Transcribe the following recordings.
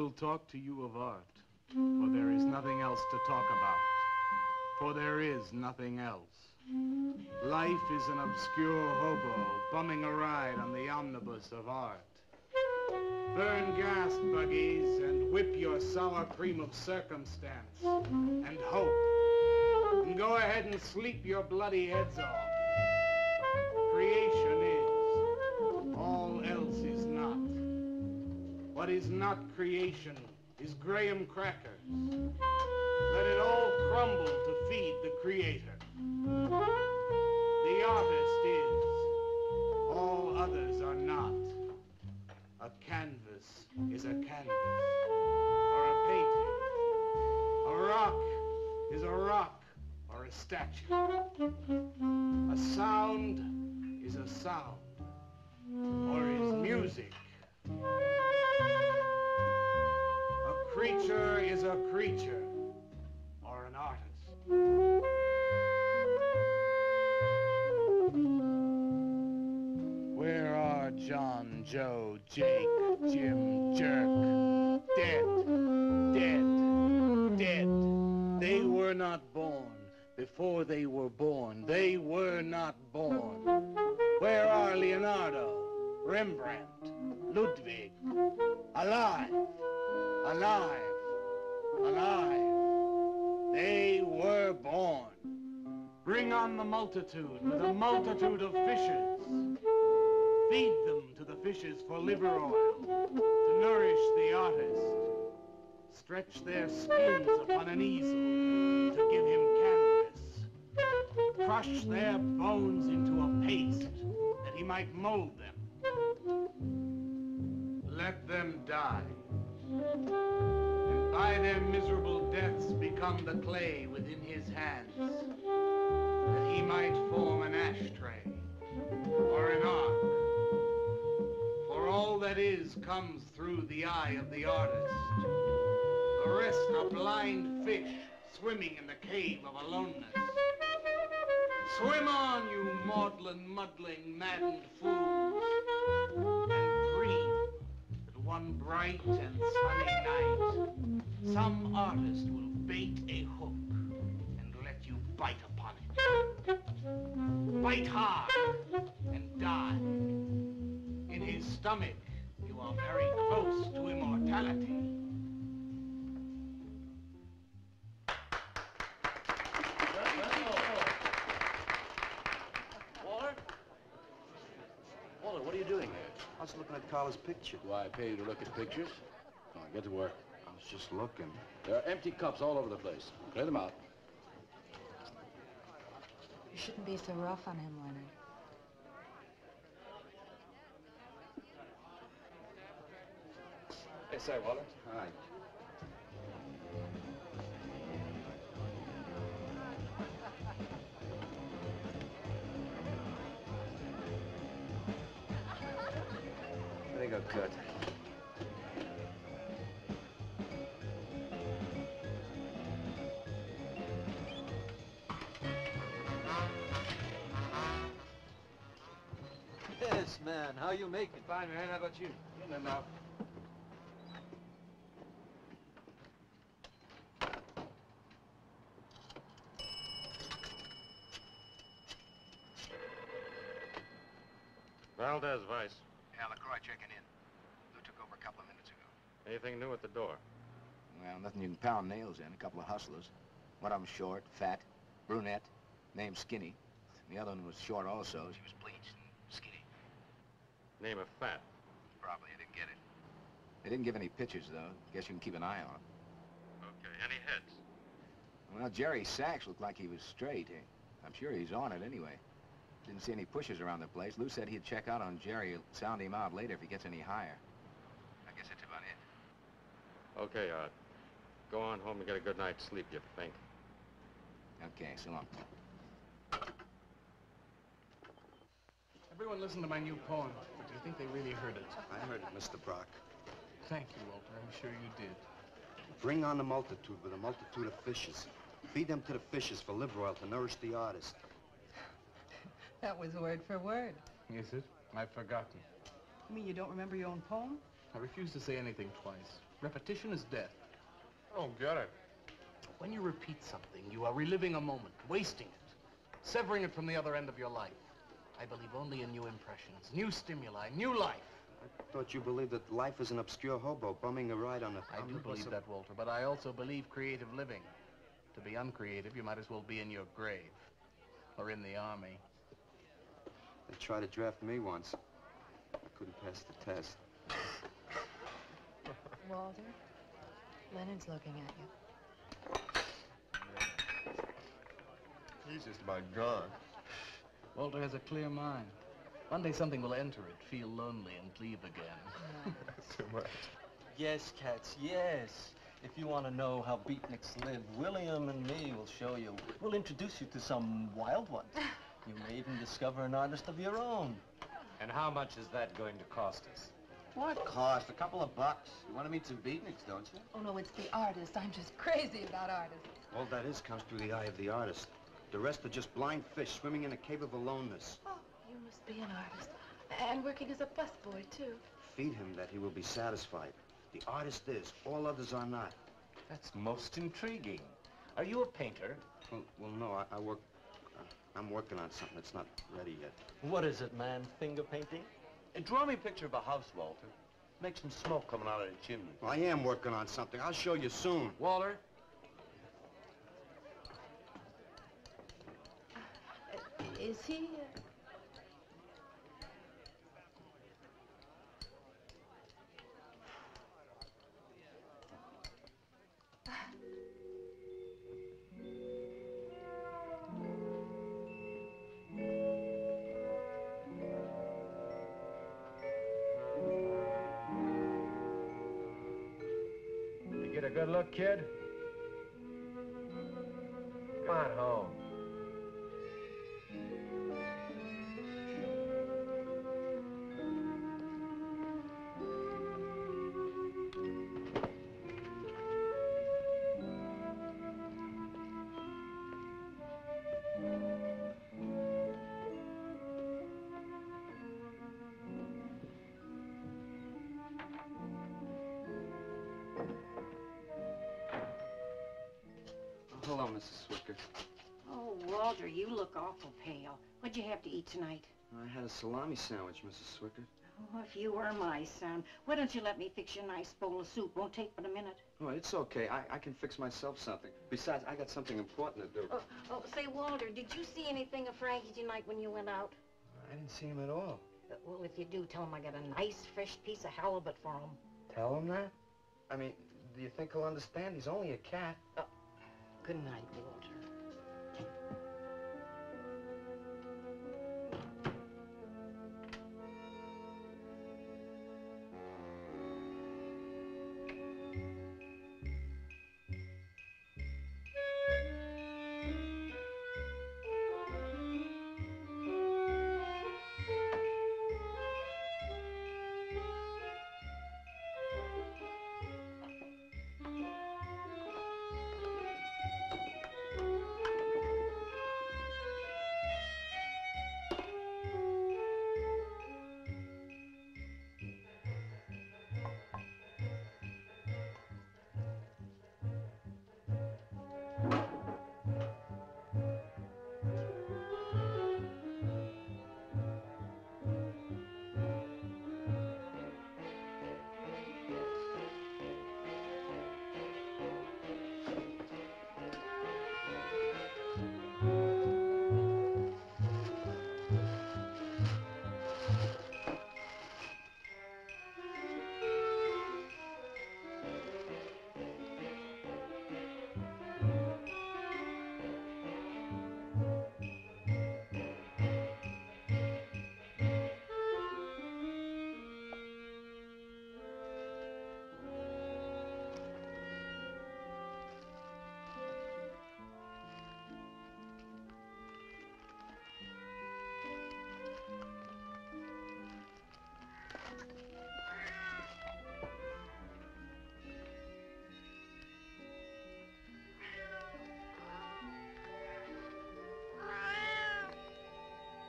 will talk to you of art, for there is nothing else to talk about, for there is nothing else. Life is an obscure hobo bumming a ride on the omnibus of art. Burn gas buggies and whip your sour cream of circumstance and hope. And go ahead and sleep your bloody heads off. Creation is. All else is not. What is not creation is graham crackers. Let it all crumble to feed the creator. The artist is. All others are not. A canvas is a canvas, or a painting. A rock is a rock, or a statue. A sound is a sound, or is music. A creature is a creature, or an artist. Where are John, Joe, Jake, Jim, Jerk? Dead, dead, dead. They were not born. Before they were born, they were not born. Where are Leonardo, Rembrandt, Ludwig? Alive, alive, alive. They were born. Bring on the multitude with a multitude of fishes. Feed them to the fishes for liver oil, to nourish the artist. Stretch their skins upon an easel to give him canvas. Crush their bones into a paste that he might mold them. Let them die, and by their miserable deaths become the clay within his hands, that he might form an ashtray or an ark. For all that is comes through the eye of the artist. The rest are blind fish swimming in the cave of aloneness. Swim on, you maudlin, muddling, maddened fools, and dream that one bright and sunny night, some artist will bait a hook and let you bite upon it. Bite hard and die. In his stomach, you are very close to immortality. Waller? Waller, what are you doing here? I was looking at Carla's picture. Do I pay you to look at pictures? Come on, get to work. I was just looking. There are empty cups all over the place. Clear them out. You shouldn't be so rough on him, Leonard. Hey, say, Waller. Hi. They got cut. Yes, man. How you make it? Fine, man. How about you? Getting enough. Valdez, Vice. Yeah, LaCroix checking in. Lou took over a couple of minutes ago. Anything new at the door? Well, nothing you can pound nails in. A couple of hustlers. One of them short, fat, brunette, named Skinny. The other one was short also. She was bleached and skinny. Name of Fat. Probably you didn't get it. They didn't give any pictures, though. Guess you can keep an eye on them. Okay, any heads? Well, Jerry Sachs looked like he was straight. I'm sure he's on it anyway. Didn't see any pushers around the place. Lou said he'd check out on Jerry, sound him out later if he gets any higher. I guess that's about it. Okay, go on home and get a good night's sleep, you think. Okay, so long. Everyone listen to my new poem. Do you think they really heard it? I heard it, Mr. Brock. Thank you, Walter. I'm sure you did. Bring on the multitude with a multitude of fishes. Feed them to the fishes for liver oil to nourish the artist. That was word for word. Is it? I've forgotten. You mean you don't remember your own poem? I refuse to say anything twice. Repetition is death. I don't get it. When you repeat something, you are reliving a moment, wasting it, severing it from the other end of your life. I believe only in new impressions, new stimuli, new life. I thought you believed that life is an obscure hobo bumming a ride on a... I do believe that, Walter, but I also believe creative living. To be uncreative, you might as well be in your grave. Or in the army. They tried to draft me once. I couldn't pass the test. Walter, Leonard's looking at you. He's just about gone. Walter has a clear mind. One day something will enter it, feel lonely, and leave again. Too much. Yes, cats, yes. If you want to know how beatniks live, William and me will show you. We'll introduce you to some wild ones. You may even discover an artist of your own. And how much is that going to cost us? What cost? A couple of bucks. You want to meet some beatniks, don't you? Oh, no, it's the artist. I'm just crazy about artists. All that is comes through the eye of the artist. The rest are just blind fish swimming in a cave of aloneness. Oh, you must be an artist. And working as a busboy, too. Feed him that he will be satisfied. The artist is. All others are not. That's most intriguing. Are you a painter? Well, no, I work... I'm working on something that's not ready yet. What is it, man? Finger painting? Draw me a picture of a house, Walter. Make some smoke coming out of the chimney. Well, I am working on something. I'll show you soon. Walter? Is he... You get a good look, kid? Come on home. Hello, Mrs. Swicker. Oh, Walter, you look awful pale. What'd you have to eat tonight? I had a salami sandwich, Mrs. Swicker. Oh, if you were my son, why don't you let me fix you a nice bowl of soup? Won't take but a minute. Oh, it's okay. I can fix myself something. Besides, I got something important to do. Say, Walter, did you see anything of Frankie tonight when you went out? I didn't see him at all. Well, if you do, tell him I got a nice, fresh piece of halibut for him. Tell him that? I mean, do you think he'll understand? He's only a cat. Good night, Walter.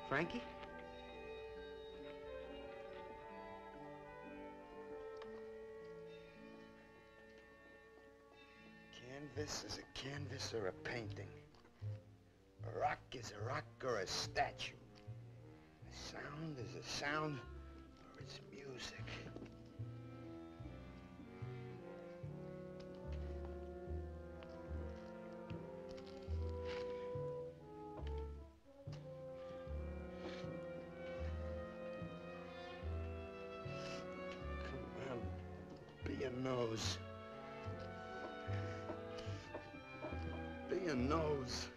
Frankie? canvas is a canvas or a painting. A rock is a rock or a statue. A sound is a sound or it's music. Come on, be a nose. Be a nose.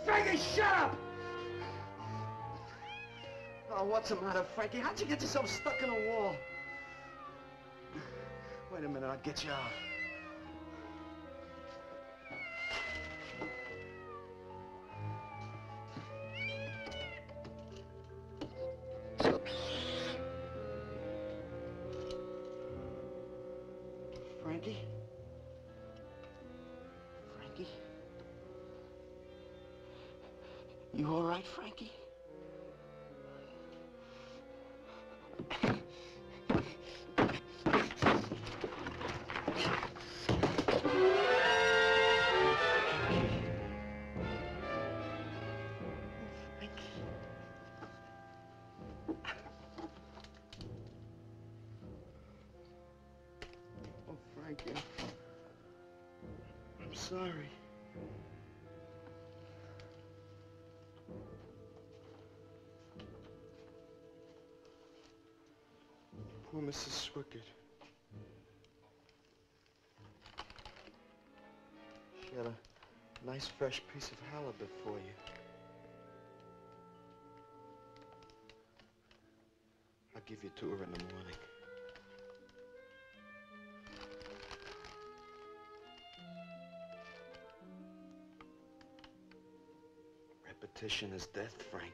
Frankie, shut up! Oh, what's the matter, Frankie? How'd you get yourself stuck in a wall? Wait a minute, I'll get you out. Frankie? Frankie? You all right, Frankie? Oh, Frankie. I'm sorry. Poor Mrs. Swickett. She had a nice fresh piece of halibut for you. I'll give you to her in the morning. Repetition is death, Frankie.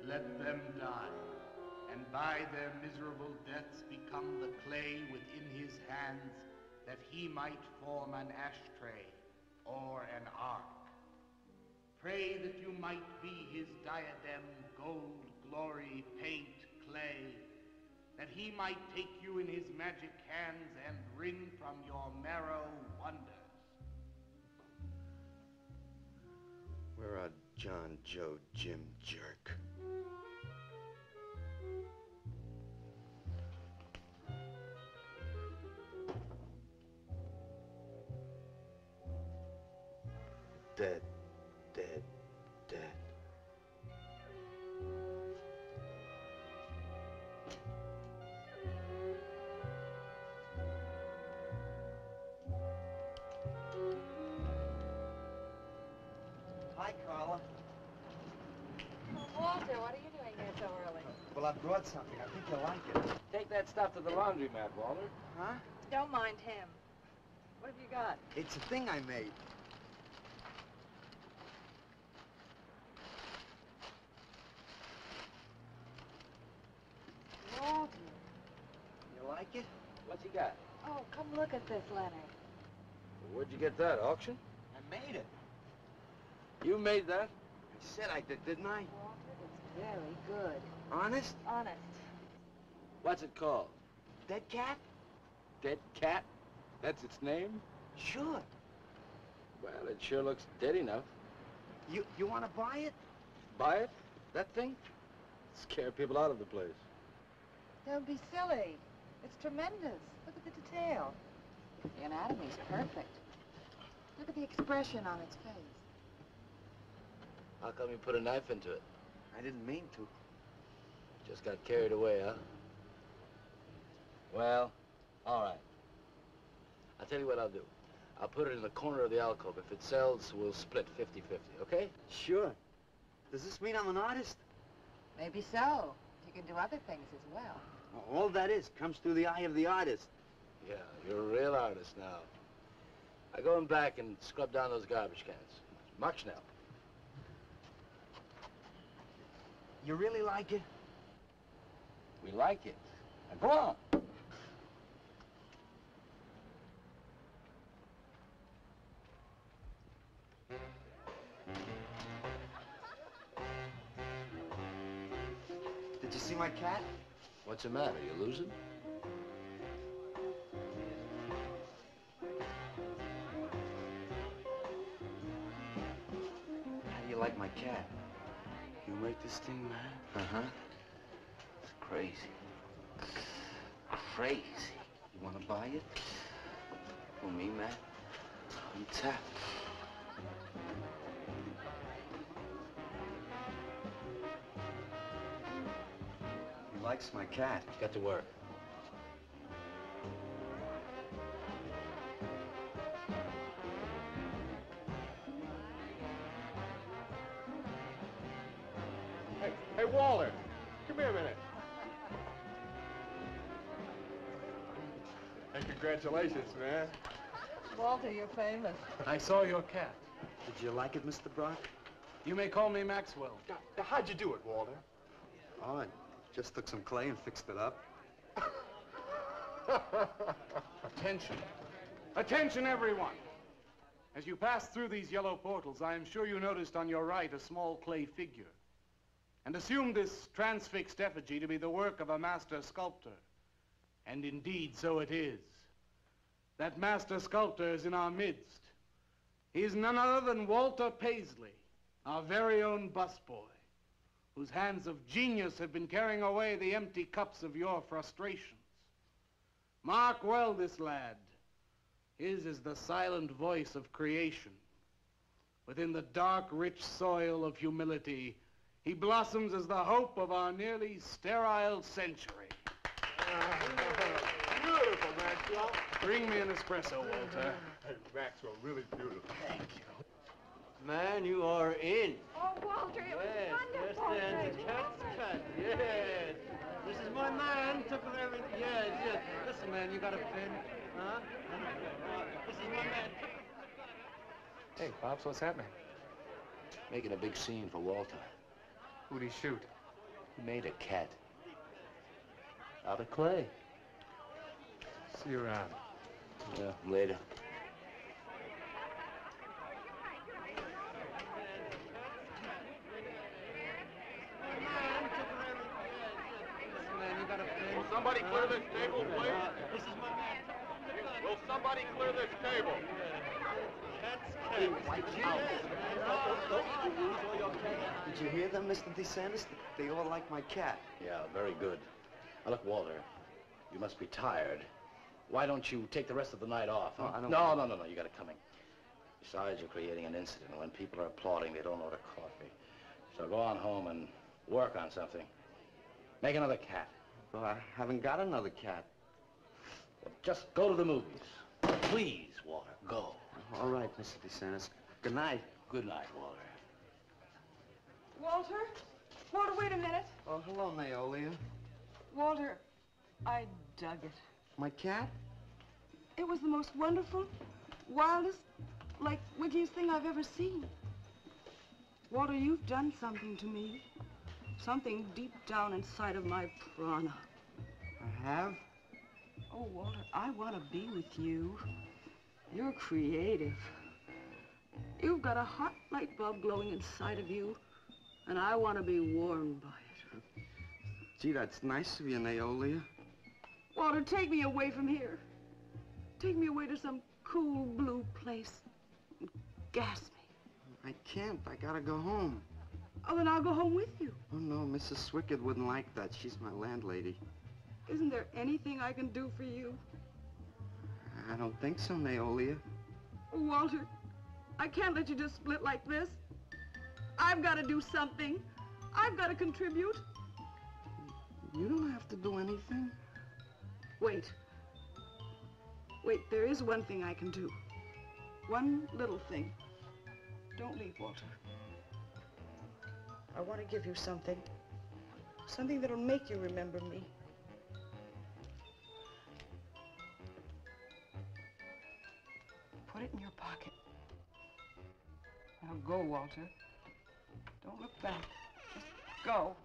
Let them die, and by their miserable deaths become the clay within his hands, that he might form an ashtray or an ark. Pray that you might be his diadem, gold, glory, paint, clay, that he might take you in his magic hands and wring from your marrow wonders. Where are John, Joe, Jim, Jerk? Dead, dead, dead. Hi, Carla. Walter, what are you doing here so early? Well, I brought something. I think you'll like it. Take that stuff to the laundromat, Walter. Huh? Don't mind him. What have you got? It's a thing I made. Walter. You like it? What's he got? Oh, come look at this, Leonard. Where'd you get that, auction? I made it. You made that? I said I did, didn't I? Walter, it's Very good. Honest? Honest. What's it called? Dead cat? Dead cat? That's its name? Sure. Well, it sure looks dead enough. You want to buy it? Buy it? That thing? Scare people out of the place. Don't be silly. It's tremendous. Look at the detail. The anatomy's perfect. Look at the expression on its face. How come you put a knife into it? I didn't mean to. Just got carried away, huh? Well, all right. I'll tell you what I'll do. I'll put it in the corner of the alcove. If it sells, we'll split 50-50, okay? Sure. Does this mean I'm an artist? Maybe so. You can do other things as well. All that is comes through the eye of the artist. Yeah, you're a real artist now. I go in back and scrub down those garbage cans. Much now. You really like it? We like it. Now, go on. Did you see my cat? What's the matter? You losing? How do you like my cat? You make this thing, man? Uh-huh. It's crazy. Crazy. You want to buy it? Who, me, man? I'm tapped. He likes my cat. Get to work. Hey, Walter, come here a minute. Hey, congratulations, man. Walter, you're famous. I saw your cat. Did you like it, Mr. Brock? You may call me Maxwell. Now, how'd you do it, Walter? Oh, I just took some clay and fixed it up. Attention. Attention, everyone. As you pass through these yellow portals, I am sure you noticed on your right a small clay figure, and assumed this transfixed effigy to be the work of a master sculptor. And indeed, so it is. That master sculptor is in our midst. He is none other than Walter Paisley, our very own busboy, whose hands of genius have been carrying away the empty cups of your frustrations. Mark well this lad. His is the silent voice of creation. Within the dark, rich soil of humility, he blossoms as the hope of our nearly sterile century. Beautiful, Maxwell. Bring me an espresso, Walter. Hey, Maxwell, really beautiful. Thank you. Man, you are in. Oh, Walter, it was Yes, wonderful. yes, the cat's cut. Yes. This is my man. Took everything. Yes, yes. Listen, man, you got a pin? Huh? This is my man. Hey, Pops, what's happening? Making a big scene for Walter. Who'd he shoot? He made a cat. Out of clay. See you around. Yeah, later. Will somebody clear this table, please? This is my man. Will somebody clear this table? Did you hear them, Mr. DeSantis? They all like my cat. Yeah, very good. Now, look, Walter, you must be tired. Why don't you take the rest of the night off? Huh? Oh, I don't No, want- you got it coming. Besides, you're creating an incident. When people are applauding, they don't order coffee. So go on home and work on something. Make another cat. Well, I haven't got another cat. Well, just go to the movies. Please, Walter, go. All right, Mr. DeSantis. Good night. Good night, Walter. Walter? Walter, wait a minute. Oh, hello, Naolia. Walter, I dug it. My cat? It was the most wonderful, wildest, like, wickiest thing I've ever seen. Walter, you've done something to me. Something deep down inside of my prana. I have? Oh, Walter, I want to be with you. You're creative. You've got a hot light bulb glowing inside of you, And I want to be warmed by it. Gee, that's nice of you, Naolia. Walter, take me away from here. Take me away to some cool blue place. Gas me. I can't. I gotta go home. Oh, then I'll go home with you. Oh, no, Mrs. Swickard wouldn't like that. She's my landlady. Isn't there anything I can do for you? I don't think so, Naolia. Oh, Walter, I can't let you just split like this. I've got to do something. I've got to contribute. You don't have to do anything. Wait. Wait, there is one thing I can do. One little thing. Don't leave, Walter. I want to give you something. Something that'll make you remember me. Put it in your pocket. Now go, Walter. Don't look back. Just go.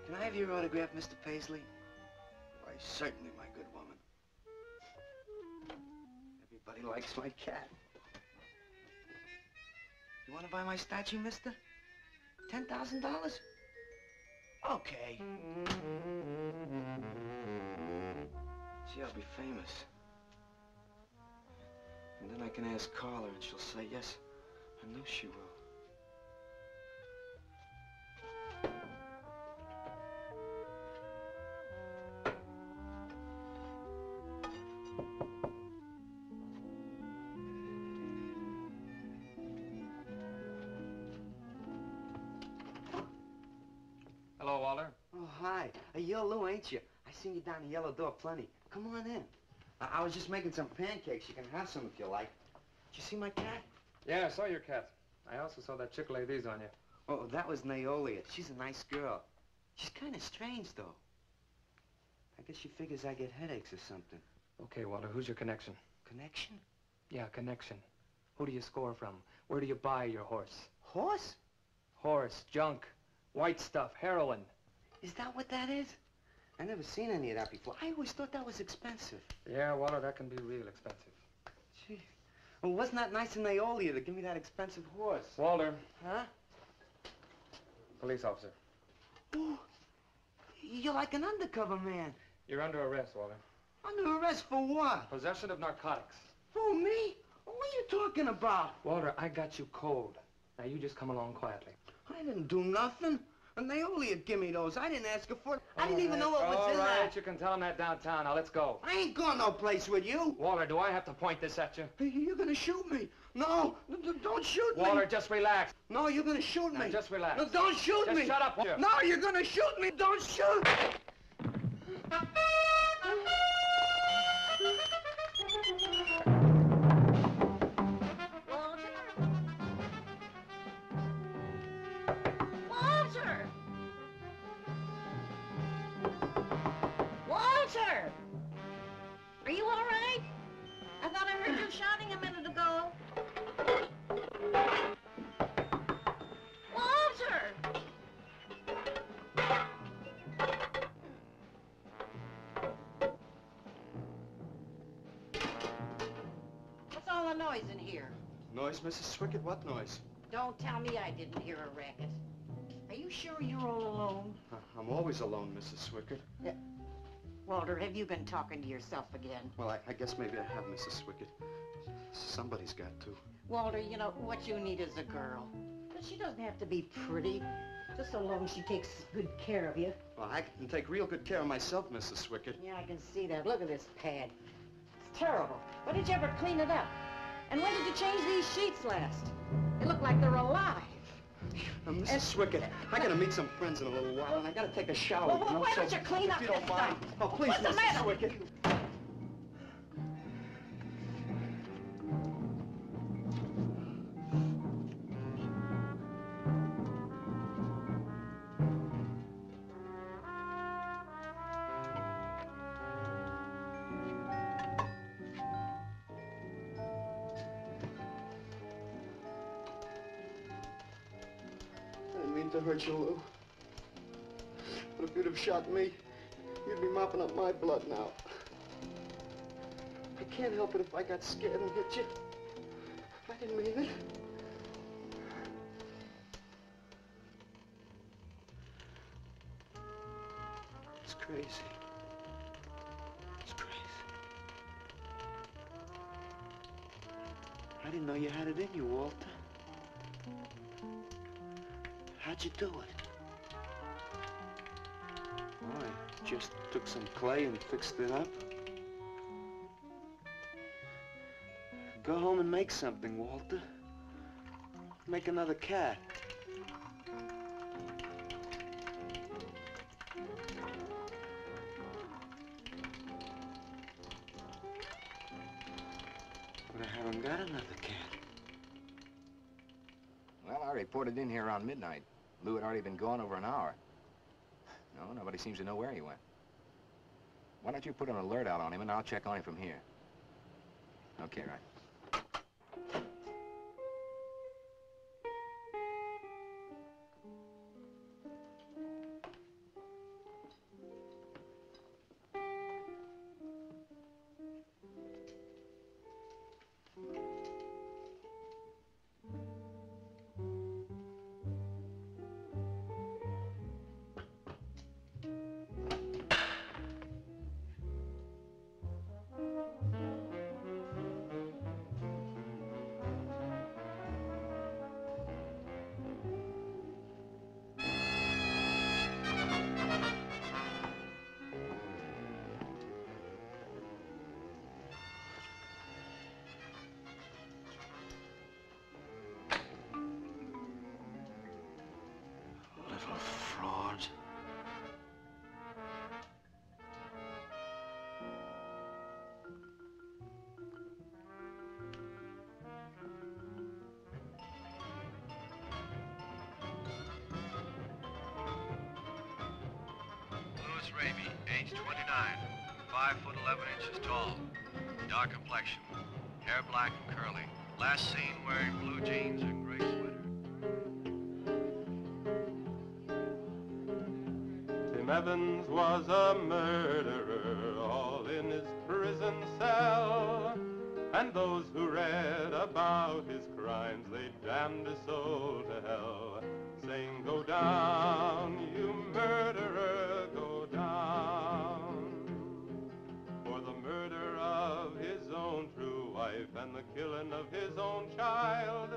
Can I have your autograph, Mr. Paisley? Why, certainly, my good woman. Everybody likes my cat. You want to buy my statue, mister? $10,000? Okay. Gee, I'll be famous. And then I can ask Carla, and she'll say yes. I know she will. Hello, Walter. Oh, hi. You're Lou, ain't you? I seen you down the yellow door plenty. Come on in. I was just making some pancakes. You can have some if you like. Did you see my cat? Yeah, I saw your cat. I also saw that chick lay these on you. Oh, that was Naolia. She's a nice girl. She's kind of strange, though. I guess she figures I get headaches or something. Okay, Walter, who's your connection? Connection? Yeah, connection. Who do you score from? Where do you buy your horse? Horse? Horse, junk, white stuff, heroin. Is that what that is? I never seen any of that before. I always thought that was expensive. Yeah, Walter, that can be real expensive. Gee. Well, wasn't that nice of Naolia to give me that expensive horse? Walter. Huh? Police officer. Oh, you're like an undercover man. You're under arrest, Walter. Under arrest for what? Possession of narcotics. For me? What are you talking about? Walter, I got you cold. Now you just come along quietly. I didn't do nothing. And Naolia give me those. I didn't ask her for it. I didn't even know what was in All right, that. you can tell him that downtown. Now let's go. I ain't going no place with you. Walter, do I have to point this at you? You're gonna shoot me. No, don't shoot me. Walter, just relax. No, you're gonna shoot me. Now, just relax. No, don't shoot me. Just shut up, Walter. No, you're gonna shoot me. Don't shoot. Walter! Walter! Are you all right? I thought I heard you shouting a minute ago. Walter! What's all the noise in here? Noise, Mrs. Swickard? What noise? Don't tell me I didn't hear a racket. Are you sure you're all alone? I'm always alone, Mrs. Swickard. Walter, have you been talking to yourself again? Well, I guess maybe I have, Mrs. Swickard. Somebody's got to. Walter, you know, what you need is a girl. But she doesn't have to be pretty. Just so long as she takes good care of you. Well, I can take real good care of myself, Mrs. Swickett. Yeah, I can see that. Look at this pad. It's terrible. When did you ever clean it up? And when did you change these sheets last? They look like they're alive. Mrs. Swickett, I gotta meet some friends in a little while, and I gotta take a shower. Well, why don't you clean up if you don't this mind. stuff? Oh, please, What's the Mrs. matter Swickett. with you? I didn't mean to hurt you, Lou. But if you'd have shot me, you'd be mopping up my blood now. I can't help it if I got scared and hit you. I didn't mean it. It's crazy. It's crazy. I didn't know you had it in you, Walter. How'd you do it? Oh, I just took some clay and fixed it up. Go home and make something, Walter. Make another cat. But I haven't got another cat. Well, I reported in here around midnight. Lou had already been gone over an hour. No, nobody seems to know where he went. Why don't you put an alert out on him, and I'll check on him from here. Okay, right. Little fraud. Louis Raby, age 29, 5 foot 11 inches tall, dark complexion, hair black and curly. Last seen wearing blue jeans and gray sweater. Tim Evans was a murderer, all in his prison cell. And those who read about his crimes, they damned his soul to hell, saying, "Go down, you murderer, go down." For the murder of his own true wife and the killing of his own child,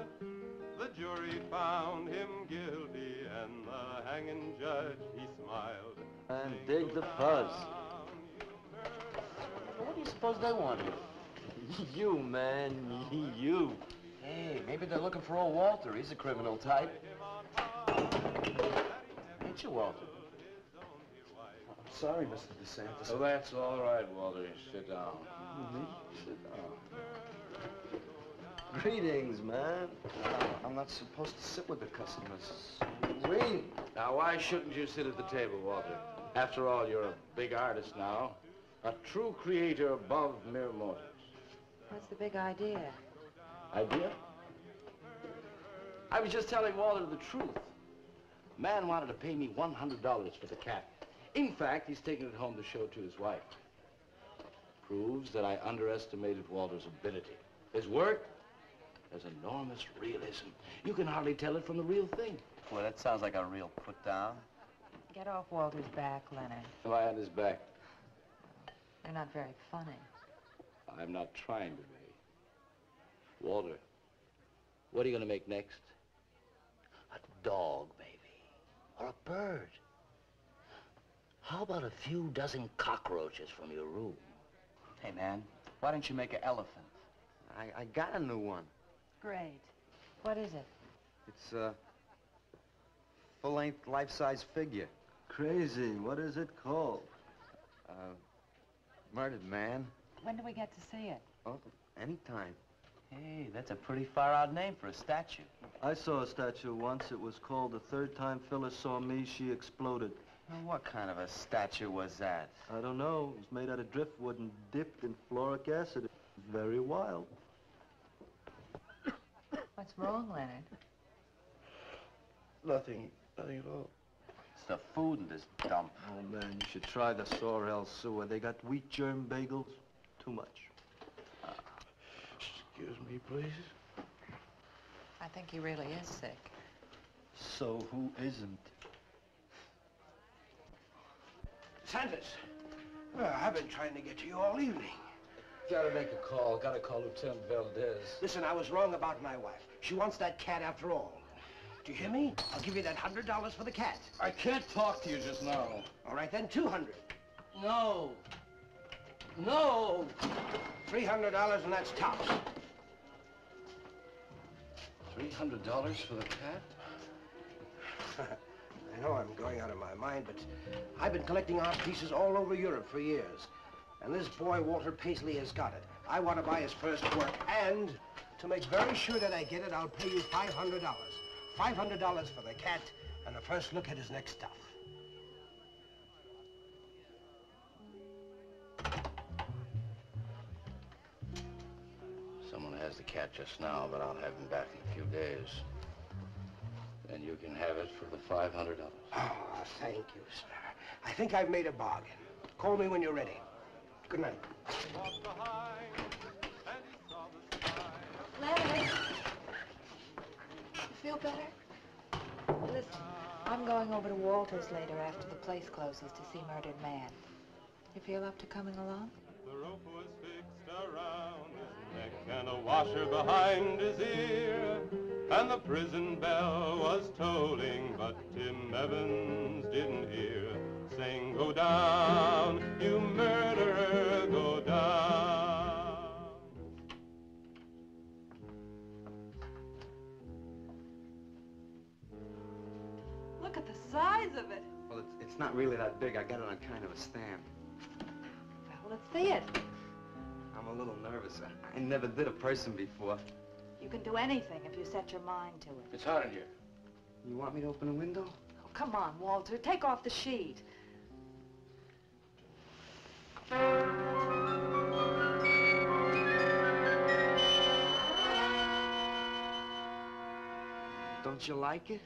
the jury found him guilty, and the hanging judge, he smiled. And dig the fuzz. What do you suppose they wanted? You, man, you. Hey, maybe they're looking for old Walter. He's a criminal type. Ain't you, Walter? I'm sorry, Mr. DeSantis. Oh, that's all right, Walter. Sit down. Sit down. Greetings, man. I'm not supposed to sit with the customers. Wait. Now, why shouldn't you sit at the table, Walter? After all, you're a big artist now. A true creator above mere mortals. What's the big idea? Idea? I was just telling Walter the truth. Man wanted to pay me $100 for the cat. In fact, he's taking it home to show to his wife. Proves that I underestimated Walter's ability. His work has enormous realism. You can hardly tell it from the real thing. Well, that sounds like a real put down. Get off Walter's back, Leonard. Am I on his back? You're not very funny. I'm not trying to be. Walter, what are you going to make next? A dog, baby. or a bird? How about a few dozen cockroaches from your room? Hey, man, why don't you make an elephant? I got a new one. Great. What is it? It's a full-length, life-size figure. Crazy. What is it called? Murdered man. When do we get to see it? Oh, anytime. Hey, that's a pretty far-out name for a statue. I saw a statue once. It was called The Third Time Phyllis Saw Me, She Exploded. Well, what kind of a statue was that? I don't know. It was made out of driftwood and dipped in fluoric acid. It was very wild. What's wrong, Leonard? Nothing at all. It's the food in this dump. Oh, man, you should try the Sorrel sewer. They got wheat germ bagels. Too much. Excuse me, please. I think he really is sick. So who isn't? Santos, I've been trying to get to you all evening. Gotta make a call. Gotta call Lieutenant Valdez. Listen, I was wrong about my wife. She wants that cat after all. Do you hear me? I'll give you that $100 for the cat. I can't talk to you just now. All right, then, $200. No. No. $300, and that's tops. $300 for the cat? I know I'm going out of my mind, but I've been collecting art pieces all over Europe for years. And this boy, Walter Paisley, has got it. I want to buy his first work, and to make very sure that I get it, I'll pay you $500. $500 for the cat, and the first look at his next stuff. Someone has the cat just now, but I'll have him back in a few days. Then you can have it for the $500. Oh, thank you, sir. I think I've made a bargain. Call me when you're ready. Good night. Leonard, you feel better? Listen, I'm going over to Walter's later after the place closes to see Murdered Man. You feel up to coming along? The rope was fixed around his neck and a washer behind his ear, and the prison bell was tolling, but Tim Evans didn't hear. Saying, go down, you murderer, go down. Look at the size of it. Well, it's not really that big. I got it on kind of a stand. Well, let's see it. I'm a little nervous. I never did a person before. You can do anything if you set your mind to it. It's hot in here. You want me to open a window? Oh, come on, Walter. Take off the sheet. Don't you like it?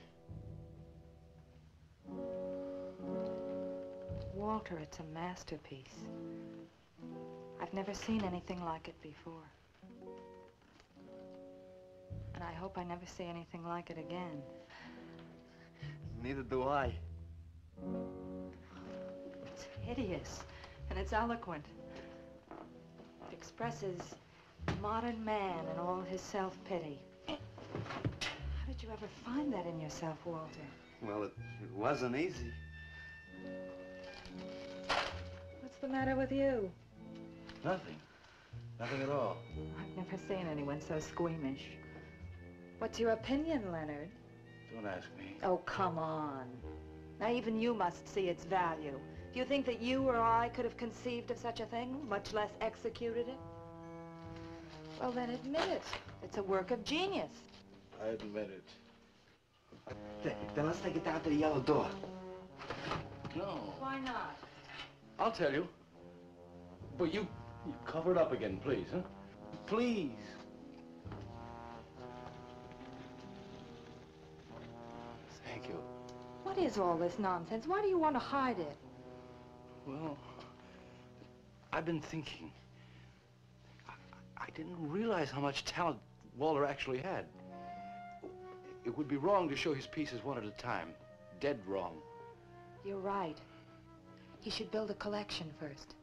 Walter, it's a masterpiece. I've never seen anything like it before. And I hope I never see anything like it again. Neither do I. It's hideous, and it's eloquent. It expresses modern man and all his self-pity. How did you ever find that in yourself, Walter? Well, it wasn't easy. What's the matter with you? Nothing. Nothing at all. I've never seen anyone so squeamish. What's your opinion, Leonard? Don't ask me. Oh, come on. Now, even you must see its value. Do you think that you or I could have conceived of such a thing, much less executed it? Well, then admit it. It's a work of genius. I admit it. Then let's take it down to the yellow door. No. Why not? I'll tell you. But you cover it up again, please, huh? Please. Thank you. What is all this nonsense? Why do you want to hide it? Well, I've been thinking. I didn't realize how much talent Walter actually had. It would be wrong to show his pieces one at a time. Dead wrong. You're right. He should build a collection first.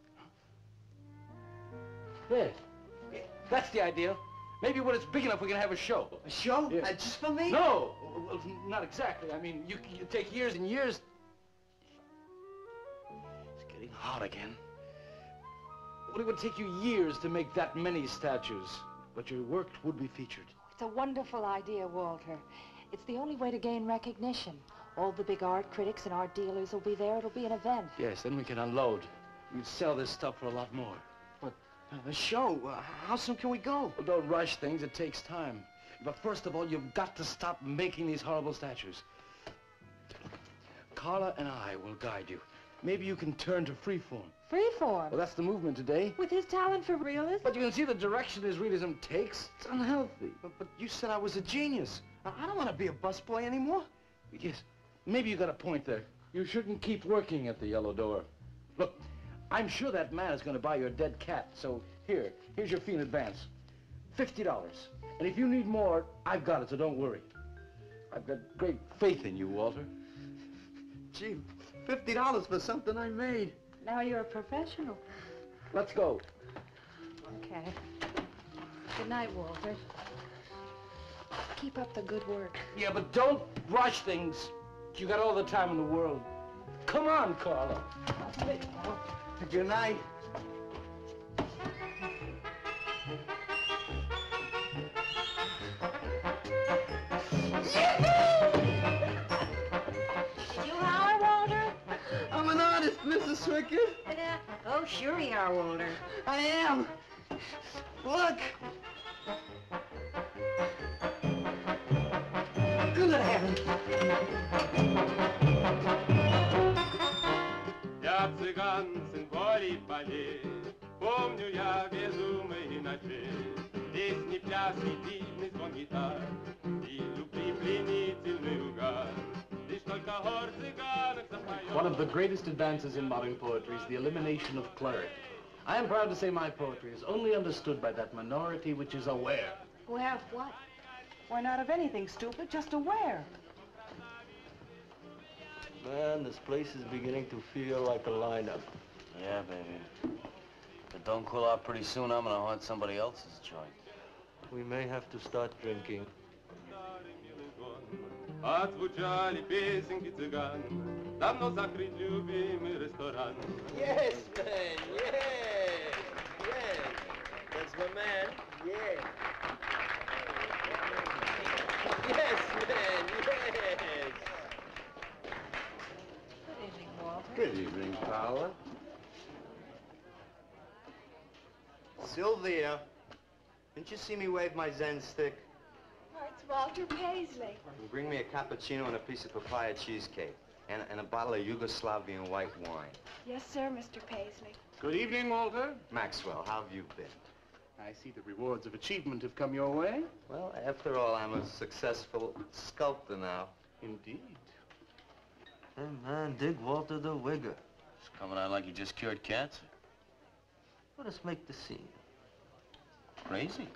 Yeah. That's the idea. Maybe when it's big enough, we can have a show. A show? Yeah. Just for me? No! Well, not exactly. I mean, you take years and years. It's getting hot again. Well, it would take you years to make that many statues, but your work would be featured. It's a wonderful idea, Walter. It's the only way to gain recognition. All the big art critics and art dealers will be there. It'll be an event. Yes, then we can unload. We'd sell this stuff for a lot more. But the show, how soon can we go? Well, don't rush things. It takes time. But first of all, you've got to stop making these horrible statues. Carla and I will guide you. Maybe you can turn to freeform. Freeform? Well, that's the movement today. With his talent for realism? But you can see the direction his realism takes. It's unhealthy. But you said I was a genius. I don't want to be a busboy anymore. Yes, maybe you got a point there. You shouldn't keep working at the Yellow Door. Look, I'm sure that man is going to buy your dead cat. So here's your fee in advance. $50. And if you need more, I've got it, so don't worry. I've got great faith in you, Walter. Gee, $50 for something I made. Now you're a professional. Let's go. Okay. Good night, Walter. Keep up the good work. Yeah, but don't rush things. You got all the time in the world. Come on, Carla. Good night. Did you holler, Walter? I'm an artist, Mrs. Swickett. Oh, sure you are, Walter. I am. Look. Good heavens. Я цыган, сын воли полей, помню я безумные ночи, песни, пляски, дивный звон гитар и любви пленительный угар. Лишь только хор цыганок запоет. One of the greatest advances in modern poetry is the elimination of clarity. I am proud to say my poetry is only understood by that minority which is aware. Aware of what? Why, not of anything, stupid, just aware. Man, this place is beginning to feel like a lineup. Yeah, baby. If it don't cool out pretty soon, I'm gonna haunt somebody else's joint. We may have to start drinking. Отзвучали песенки цыган, давно закрыт любимый ресторан. Yes, man, yeah, yeah. That's my man, yeah. Yes, man, yes. Good evening, Walter. Good evening, Paula. Sylvia, didn't you see me wave my Zen stick? Oh, it's Walter Paisley. Bring me a cappuccino and a piece of papaya cheesecake. And a bottle of Yugoslavian white wine. Yes, sir, Mr. Paisley. Good evening, Walter. Maxwell, how have you been? I see the rewards of achievement have come your way. Well, after all, I'm a successful sculptor now. Indeed. Hey, man, dig Walter the Wigger. It's coming out like you just cured cancer. Let us make the scene. Crazy.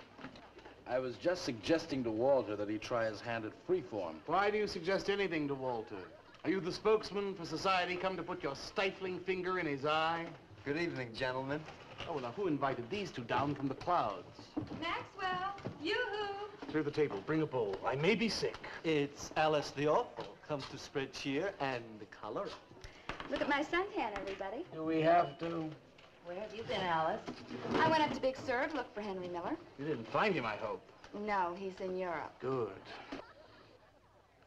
I was just suggesting to Walter that he try his hand at freeform. Why do you suggest anything to Walter? Are you the spokesman for society come to put your stifling finger in his eye? Good evening, gentlemen. Oh, now who invited these two down from the clouds? Maxwell, yoo-hoo. Clear the table, bring a bowl. I may be sick. It's Alice the Awful. Comes to spread cheer and color. Look at my suntan, everybody. Do we have to? Where have you been, Alice? I went up to Big Sur to look for Henry Miller. You didn't find him, I hope. No, he's in Europe. Good.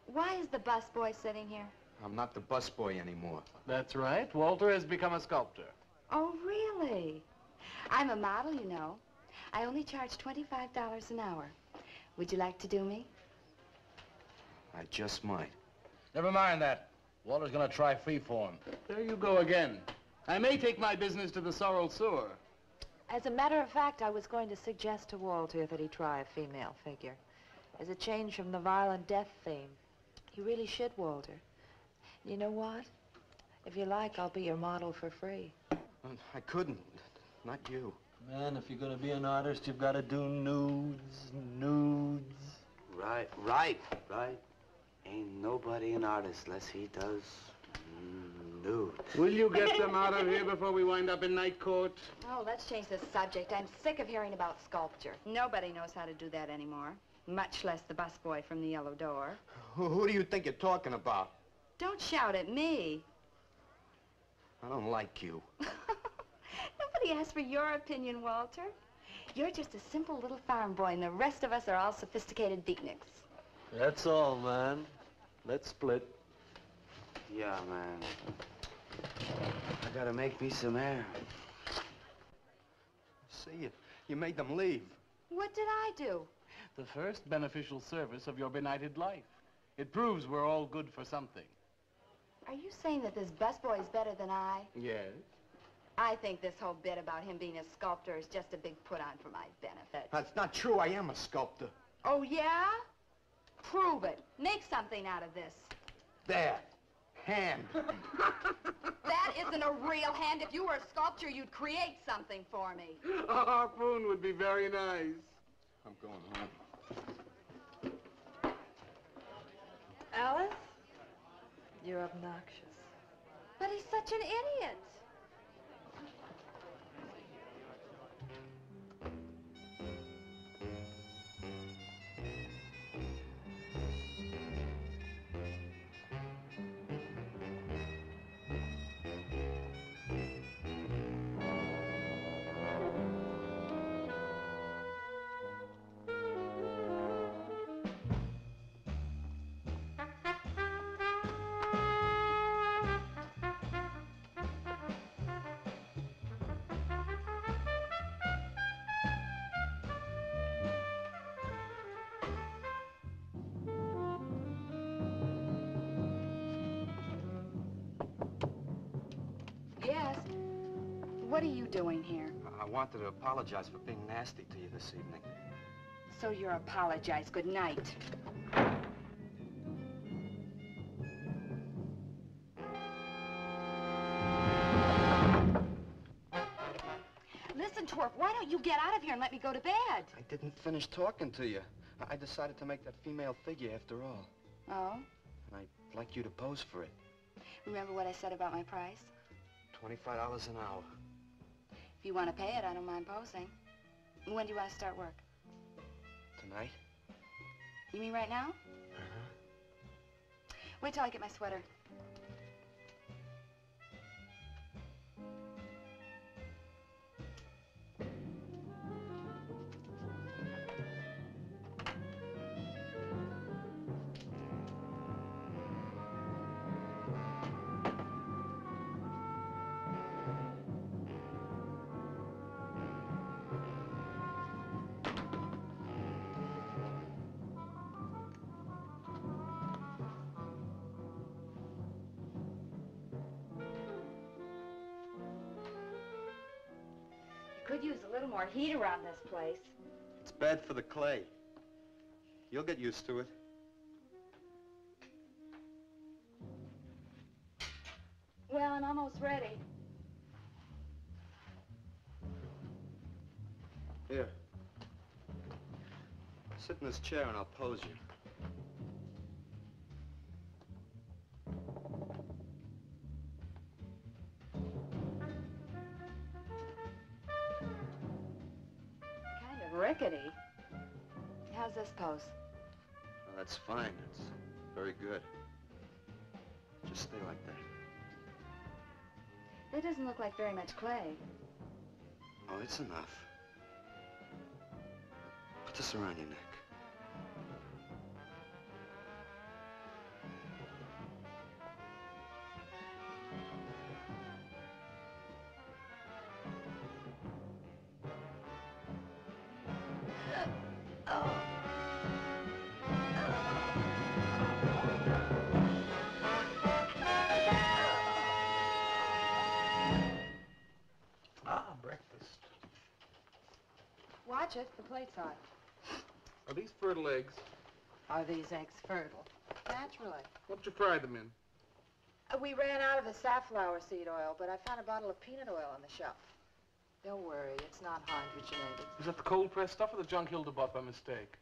Why is the busboy sitting here? I'm not the busboy anymore. That's right. Walter has become a sculptor. Oh, really? I'm a model, you know. I only charge $25 an hour. Would you like to do me? I just might. Never mind that. Walter's gonna try freeform. There you go again. I may take my business to the Sorrel Sewer. As a matter of fact, I was going to suggest to Walter that he try a female figure. As a change from the violent death theme. He really should, Walter. You know what? If you like, I'll be your model for free. I couldn't. Not you. Man, if you're gonna be an artist, you've got to do nudes, nudes. Right. Ain't nobody an artist unless he does nude. Will you get them out of here before we wind up in night court? Oh, let's change the subject. I'm sick of hearing about sculpture. Nobody knows how to do that anymore. much less the busboy from the yellow door. Who do you think you're talking about? Don't shout at me. I don't like you. Nobody asked for your opinion, Walter. You're just a simple little farm boy, and the rest of us are all sophisticated beatniks. That's all, man. Let's split. Yeah, man. I gotta make me some air. See, you made them leave. What did I do? The first beneficial service of your benighted life. It proves we're all good for something. Are you saying that this busboy is better than I? Yes. I think this whole bit about him being a sculptor is just a big put-on for my benefit. That's not true. I am a sculptor. Oh, yeah? Prove it. Make something out of this. There. Hand. That isn't a real hand. If you were a sculptor, you'd create something for me. A harpoon would be very nice. I'm going home. Alice? You're obnoxious. But he's such an idiot. Yes. What are you doing here? I wanted to apologize for being nasty to you this evening. So you're apologize. Good night. Listen, Twerp, why don't you get out of here and let me go to bed? I didn't finish talking to you. I decided to make that female figure after all. Oh? And I'd like you to pose for it. Remember what I said about my price? $25 an hour. If you want to pay it, I don't mind posing. When do you want to start work? Tonight? You mean right now? Wait till I get my sweater. Could use a little more heat around this place. It's bad for the clay. You'll get used to it. Well, I'm almost ready. Here. Sit in this chair and I'll pose you. Rickety. How's this pose? Well, that's fine. It's very good. Just stay like that. That doesn't look like very much clay. Oh, it's enough. Put this around your neck. Breakfast. Watch it, the plate's hot. Are these fertile eggs? Are these eggs fertile? Naturally. What did you fry them in? We ran out of the safflower seed oil, but I found a bottle of peanut oil on the shelf. Don't worry, it's not hydrogenated. Is that the cold-pressed stuff or the junk Hilda bought by mistake?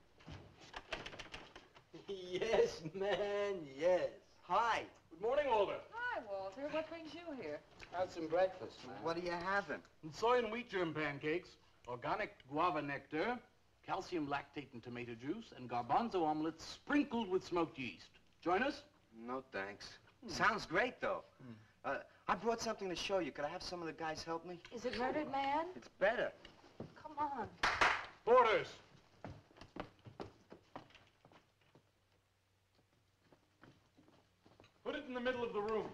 Yes, man, yes. Hi. Good morning, Walter. Hi, Walter. What brings you here? Had some breakfast, man. What are you having? And soy and wheat germ pancakes, organic guava nectar, calcium lactate and tomato juice, and garbanzo omelets sprinkled with smoked yeast. Join us? No, thanks. Sounds great, though. I brought something to show you. Could I have some of the guys help me? Is it Murdered Man? It's better. Come on. Porters! Put it in the middle of the room.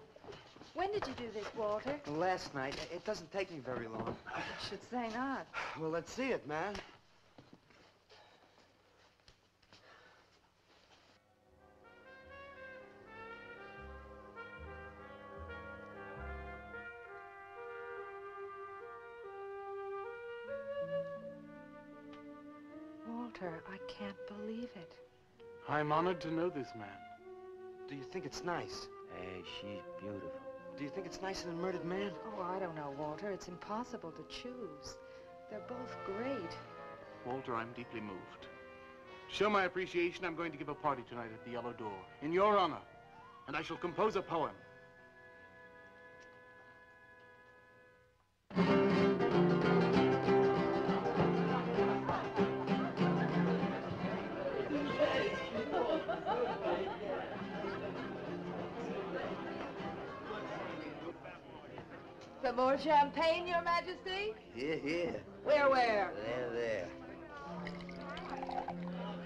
When did you do this, Walter? Last night. It doesn't take me very long. I should say not. Well, let's see it, man. Walter, I can't believe it. I'm honored to know this man. Do you think it's nice? Hey, she's beautiful. Do you think it's nicer than Murdered Man? Oh, I don't know, Walter. It's impossible to choose. They're both great. Walter, I'm deeply moved. To show my appreciation, I'm going to give a party tonight at the Yellow Door, in your honor. And I shall compose a poem. Some more champagne, Your Majesty? Here, here. Where? There.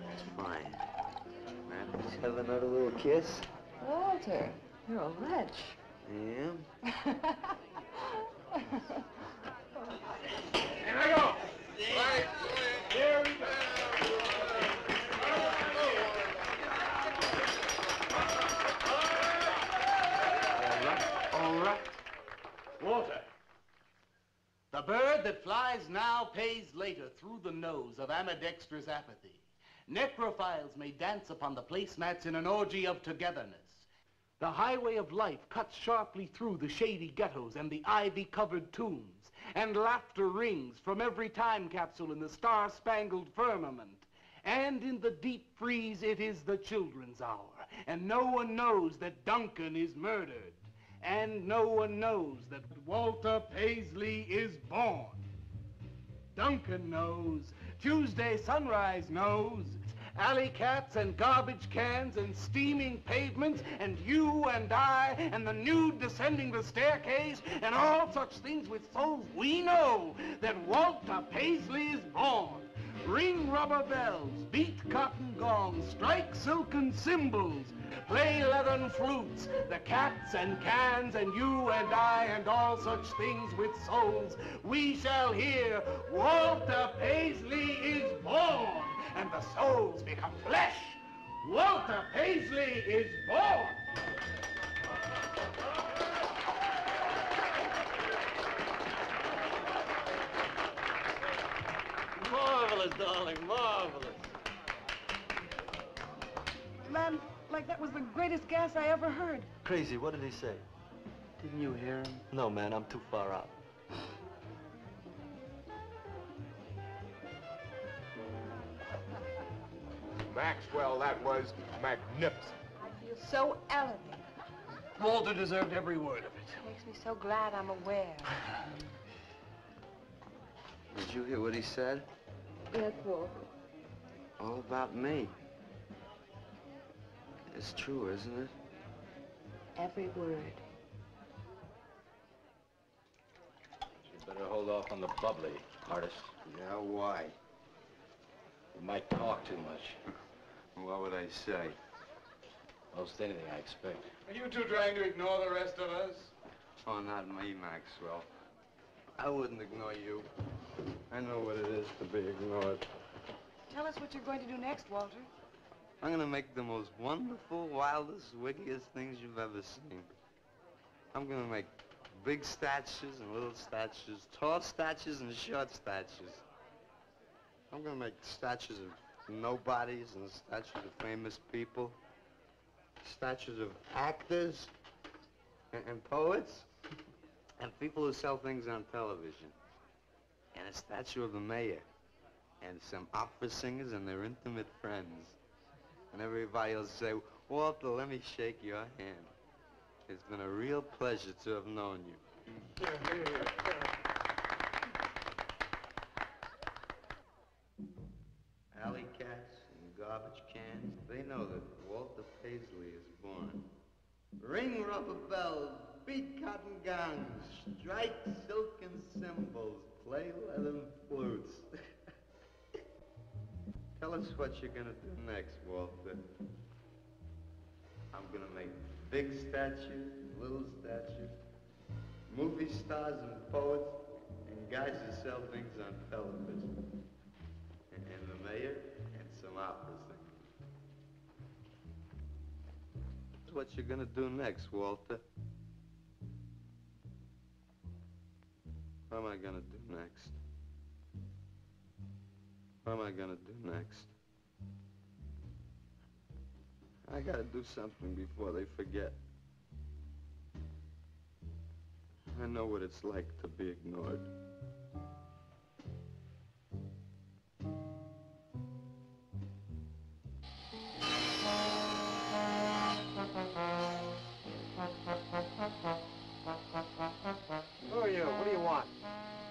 That's fine. Man, let's have another little kiss. Walter, you're a wretch. Yeah? Here I go! Right, here we go! All right. Walter. The bird that flies now pays later through the nose of ambidextrous apathy. Necrophiles may dance upon the placemats in an orgy of togetherness. The highway of life cuts sharply through the shady ghettos and the ivy-covered tombs, and laughter rings from every time capsule in the star-spangled firmament. And in the deep freeze, it is the children's hour, and no one knows that Duncan is murdered. And no one knows that Walter Paisley is born. Duncan knows. Tuesday sunrise knows. Alley cats and garbage cans and steaming pavements and you and I and the nude descending the staircase and all such things with souls, we know that Walter Paisley is born. Ring rubber bells, beat cotton gongs, strike silken cymbals, play leathern flutes, the cats and cans and you and I and all such things with souls. We shall hear Walter Paisley is born, and the souls become flesh. Walter Paisley is born. Marvelous, darling, marvelous. Man, like that was the greatest gas I ever heard. Crazy, what did he say? Didn't you hear him? No, man, I'm too far out. Maxwell, that was magnificent. I feel so elegant. Walter deserved every word of it. Makes me so glad I'm aware. Did you hear what he said? Yes, Walter. All about me. It's true, isn't it? Every word. You better hold off on the bubbly, artist. Yeah, why? You might talk too much. What would I say? Most anything, I expect. Are you two trying to ignore the rest of us? Oh, not me, Maxwell. I wouldn't ignore you. I know what it is to be ignored. Tell us what you're going to do next, Walter. I'm gonna make the most wonderful, wildest, wickedest things you've ever seen. I'm gonna make big statues and little statues, tall statues and short statues. I'm gonna make statues of nobodies and statues of famous people, statues of actors and poets and people who sell things on television, and a statue of the mayor and some opera singers and their intimate friends. And everybody will say, Walter, let me shake your hand. It's been a real pleasure to have known you. Paisley is born. Ring rubber bells, beat cotton gongs, strike silken cymbals, play leathern flutes. Tell us what you're gonna do next, Walter. I'm gonna make big statues, little statues, movie stars and poets, and guys who sell things on television. And the mayor and some opera singers. That's what you're gonna do next, Walter. What am I gonna do next? What am I gonna do next? I gotta do something before they forget. I know what it's like to be ignored. Who are you? What do you want?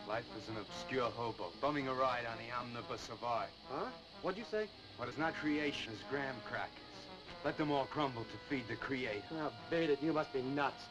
Life is an obscure hobo, bumming a ride on the omnibus of art. Huh? What'd you say? What is not creation is graham crackers. Let them all crumble to feed the creator. Oh, beat it. You must be nuts.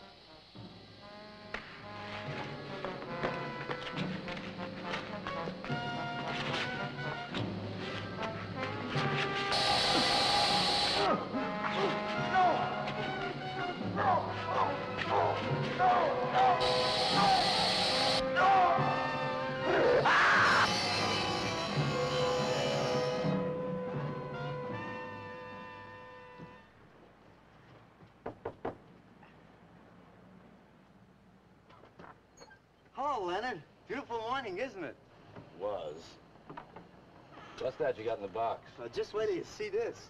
Hello, Leonard. Beautiful morning, isn't it? Was. What's that you got in the box? Just wait till you see this.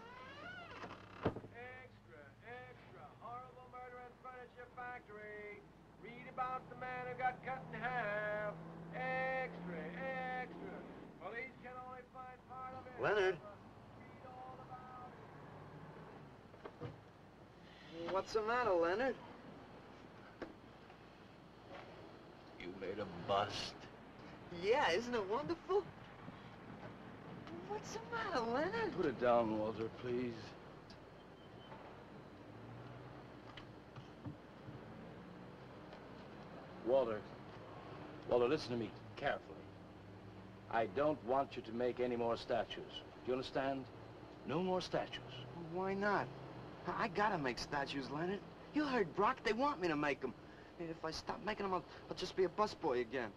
Extra, extra, horrible murder in furniture factory. Read about the man who got cut in half. Extra, extra. Police can only find part of it. Leonard. Read all about it. What's the matter, Leonard? You made a bust. Yeah, isn't it wonderful? What's the matter, Leonard? Put it down, Walter, please. Walter, listen to me carefully. I don't want you to make any more statues. Do you understand? No more statues. Why not? I gotta make statues, Leonard. You heard Brock. They want me to make them. If I stop making them, I'll just be a busboy again.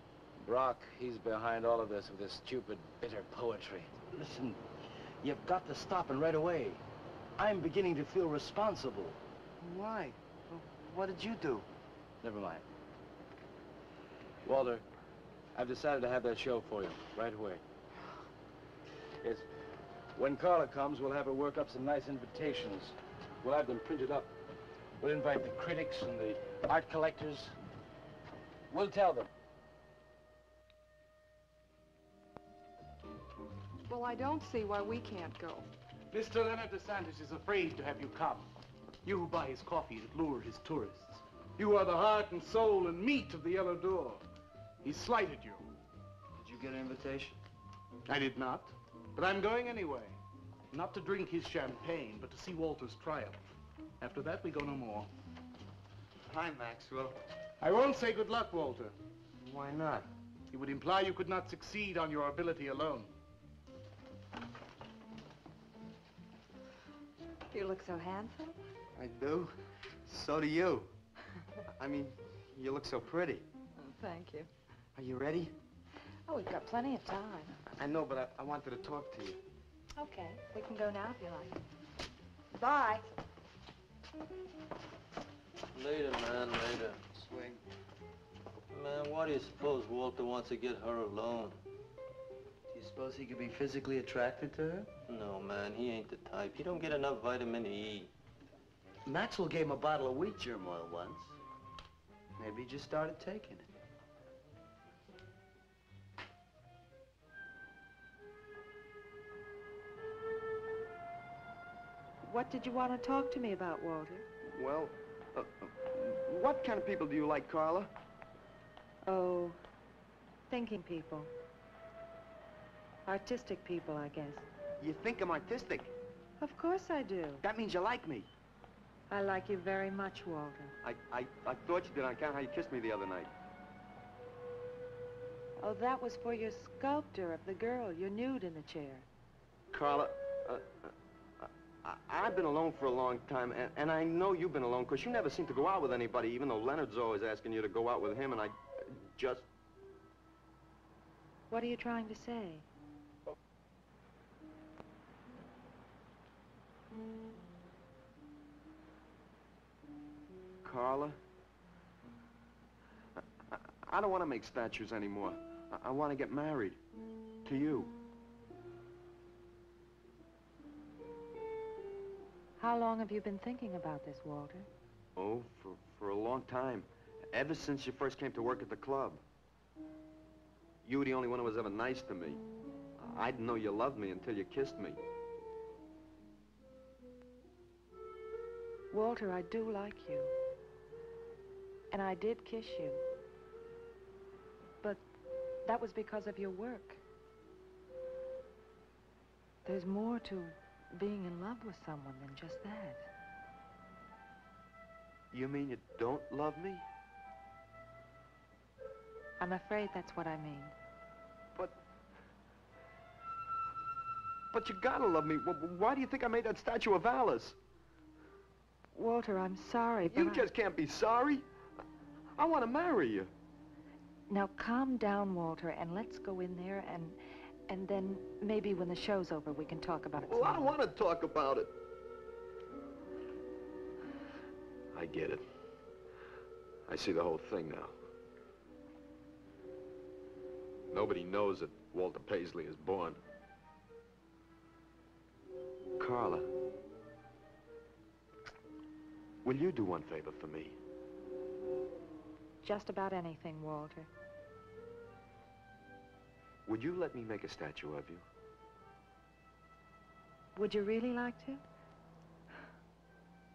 Brock, he's behind all of this with his stupid, bitter poetry. Listen, you've got to stop, and right away. I'm beginning to feel responsible. Why? What did you do? Never mind. Walter, I've decided to have that show for you, right away. Yes. When Carla comes, we'll have her work up some nice invitations. We'll have them printed up. We'll invite the critics and the art collectors. We'll tell them. Well, I don't see why we can't go. Mr. Leonard DeSantis is afraid to have you come. You who buy his coffee that lure his tourists. You are the heart and soul and meat of the Yellow Door. He slighted you. Did you get an invitation? I did not, but I'm going anyway. Not to drink his champagne, but to see Walter's triumph. After that, we go no more. Hi, Maxwell. I won't say good luck, Walter. Why not? It would imply you could not succeed on your ability alone. You look so handsome. I do. So do you. I mean, you look so pretty. Oh, thank you. Are you ready? Oh, we've got plenty of time. I know, but I wanted to talk to you. Okay, we can go now if you like. Bye. Later, man, later. Swing. Man, why do you suppose Walter wants to get her alone? Do you suppose he could be physically attracted to her? No, man, he ain't the type. He don't get enough vitamin E. Maxwell gave him a bottle of wheat germ oil once. Maybe he just started taking it. What did you want to talk to me about, Walter? Well, what kind of people do you like, Carla? Oh, thinking people. Artistic people, I guess. You think I'm artistic? Of course I do. That means you like me. I like you very much, Walter. I thought you did on account of how you kissed me the other night. Oh, that was for your sculptor of the girl, your nude in the chair. Carla, I've been alone for a long time, and I know you've been alone, because you never seem to go out with anybody, even though Leonard's always asking you to go out with him, and I just... What are you trying to say? Carla, I don't want to make statues anymore. I want to get married. To you. How long have you been thinking about this, Walter? Oh, for a long time. Ever since you first came to work at the club. You were the only one who was ever nice to me. I didn't know you loved me until you kissed me. Walter, I do like you. And I did kiss you. But that was because of your work. There's more to being in love with someone than just that. You mean you don't love me? I'm afraid that's what I mean. But you gotta love me. Why do you think I made that statue of Alice? Walter, I'm sorry, but You just can't be sorry. I want to marry you. Now, calm down, Walter, and let's go in there and then maybe when the show's over we can talk about it. Well, I don't want to talk about it. I get it. I see the whole thing now. Nobody knows that Walter Paisley is born. Carla, will you do one favor for me? Just about anything, Walter. Would you let me make a statue of you? Would you really like to?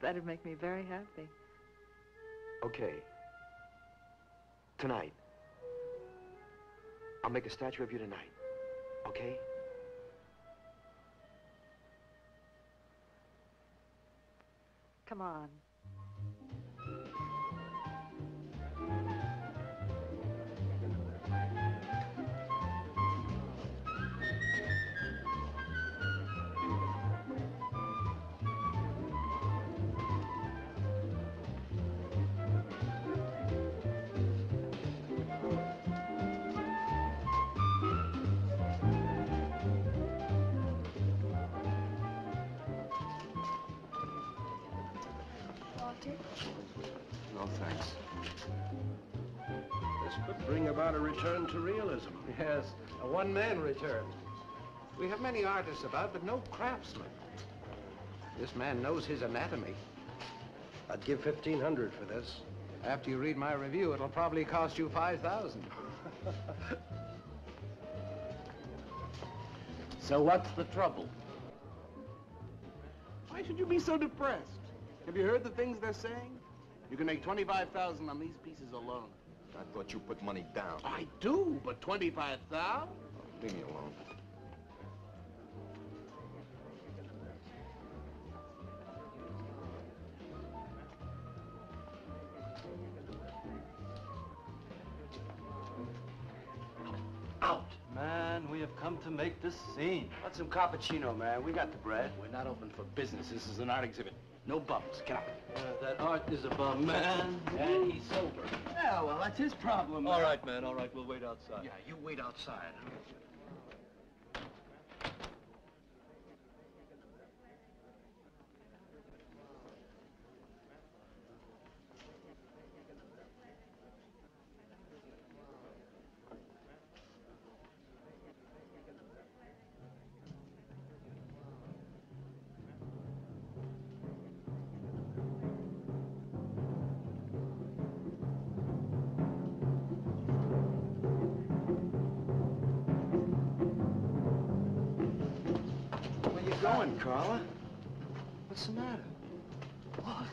That'd make me very happy. Okay. Tonight. I'll make a statue of you tonight. Okay? Come on. No, thanks. This could bring about a return to realism. Yes, a one-man return. We have many artists about, but no craftsmen. This man knows his anatomy. I'd give $1,500 for this. After you read my review, it'll probably cost you $5,000. So what's the trouble? Why should you be so depressed? Have you heard the things they're saying? You can make $25,000 on these pieces alone. I thought you put money down. I do, but $25,000? Leave me alone. Out! Man, we have come to make this scene. Want some cappuccino, man? We got the bread. We're not open for business. This is an art exhibit. No bums. Get out. That art is a bum, man. And he's sober. Yeah, well, that's his problem, man. All right, man, all right. We'll wait outside. Yeah, you wait outside. Going, Carla? What's the matter? Walter,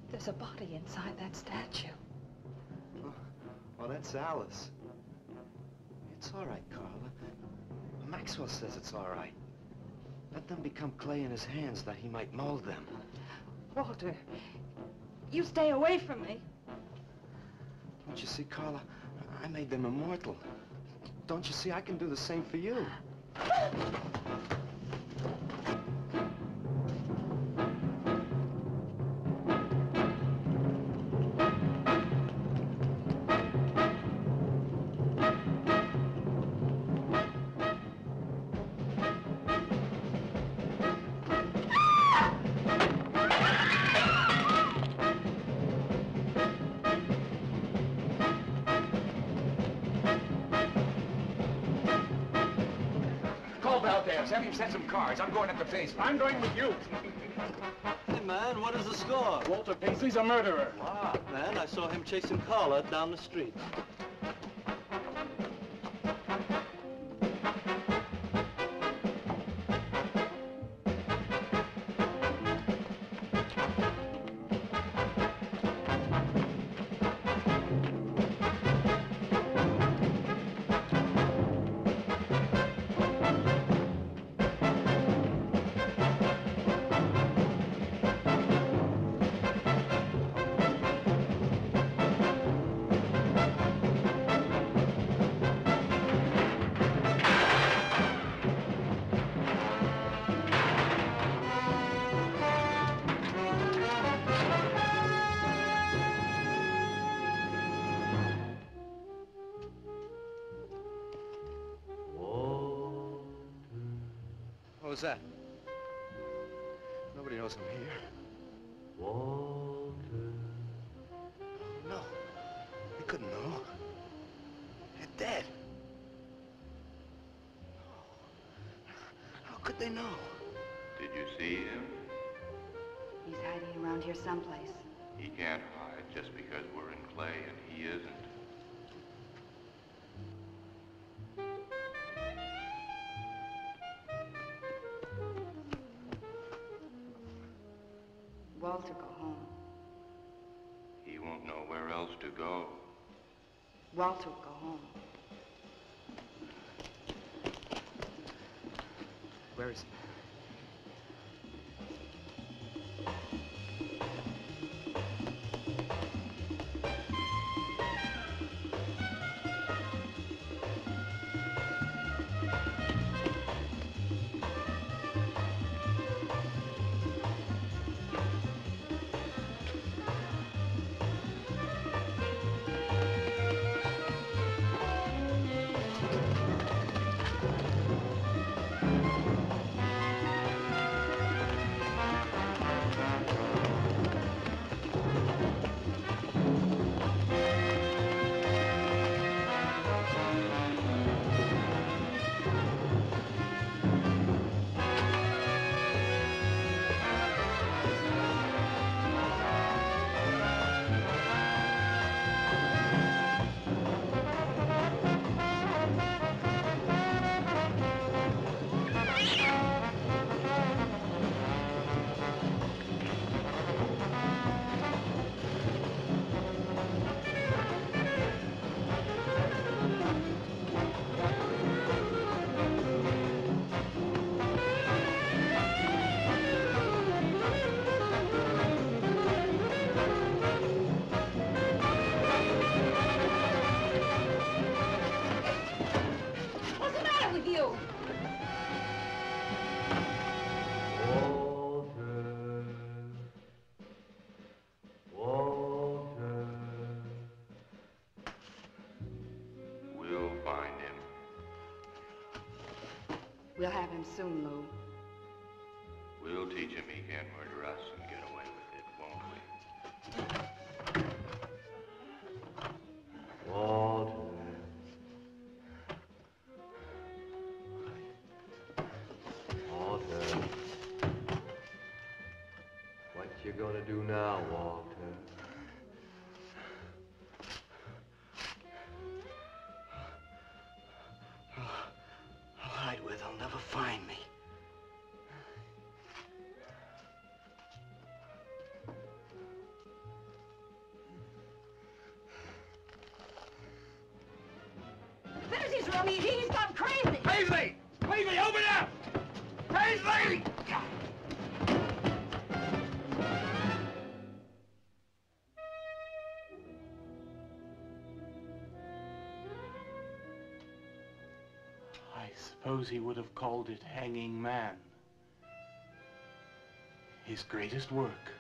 there's a body inside that statue. Oh, that's Alice. It's all right, Carla. Maxwell says it's all right. Let them become clay in his hands that he might mold them. Walter, you stay away from me. Don't you see, Carla? I made them immortal. Don't you see, I can do the same for you. Have him send some cars. I'm going up the basement. I'm going with you. Hey, man, what is the score? Walter Paisley's a murderer. Wow, man, I saw him chasing Carla down the street. What was that? Nobody knows I'm here. Walter. No. They couldn't know. They're dead. No. How could they know? Did you see him? He's hiding around here someplace. He can't hide just because we're in clay and he isn't. Walter, go home. He won't know where else to go. Walter, go home. Where is he? We'll have him soon, Lou. We'll teach him he can't murder us and get away with it, won't we? Walter. Walter. What you gonna do now, Walter? I'll hide where they'll never find me. There's his rummy. He's gone crazy. Paisley! Paisley, open up! Paisley! suppose he would have called it Hanging Man. His greatest work.